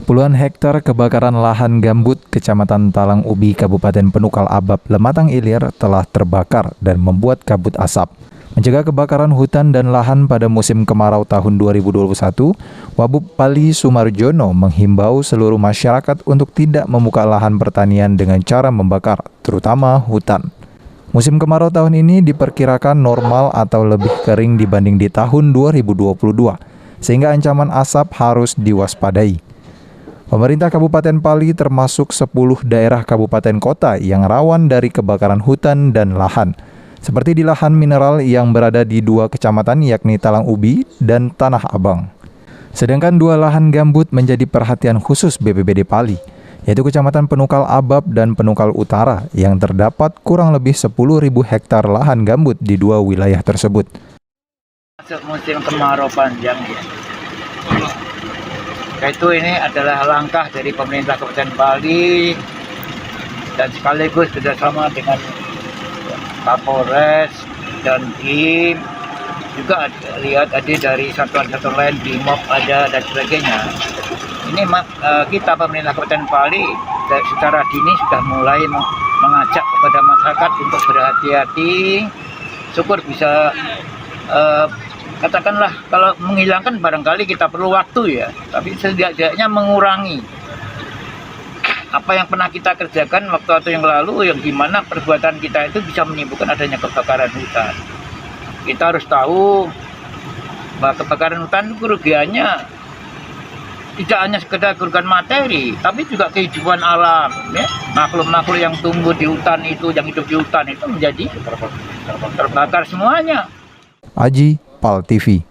Puluhan hektar kebakaran lahan gambut Kecamatan Talang Ubi, Kabupaten Penukal Abab, Lematang Ilir telah terbakar dan membuat kabut asap. Mencegah kebakaran hutan dan lahan pada musim kemarau tahun 2021, Wabub Pali Sumarjono menghimbau seluruh masyarakat untuk tidak membuka lahan pertanian dengan cara membakar, terutama hutan. Musim kemarau tahun ini diperkirakan normal atau lebih kering dibanding di tahun 2022, sehingga ancaman asap harus diwaspadai. Pemerintah Kabupaten Pali termasuk 10 daerah kabupaten kota yang rawan dari kebakaran hutan dan lahan, seperti di lahan mineral yang berada di 2 kecamatan yakni Talang Ubi dan Tanah Abang. Sedangkan 2 lahan gambut menjadi perhatian khusus BPBD Pali, yaitu Kecamatan Penukal Abab dan Penukal Utara yang terdapat kurang lebih 10.000 hektar lahan gambut di 2 wilayah tersebut. Masuk musim kemarau panjang ya. Itu ini adalah langkah dari pemerintah Kabupaten Pali dan sekaligus bekerjasama dengan Kapolres dan tim, juga lihat ada dari satuan-satuan lain, BIMOB ada dan sebagainya. Ini kita pemerintah Kabupaten Pali secara dini sudah mulai mengajak kepada masyarakat untuk berhati-hati. Syukur bisa katakanlah kalau menghilangkan barangkali kita perlu waktu ya, tapi setidaknya mengurangi apa yang pernah kita kerjakan waktu yang lalu, yang dimana perbuatan kita itu bisa menimbulkan adanya kebakaran hutan. Kita harus tahu bahwa kebakaran hutan kerugiannya tidak hanya sekedar kerugian materi, tapi juga kehidupan alam ya. Makhluk-makhluk yang tumbuh di hutan itu, yang hidup di hutan itu menjadi terbakar semuanya. Aji, PAL TV.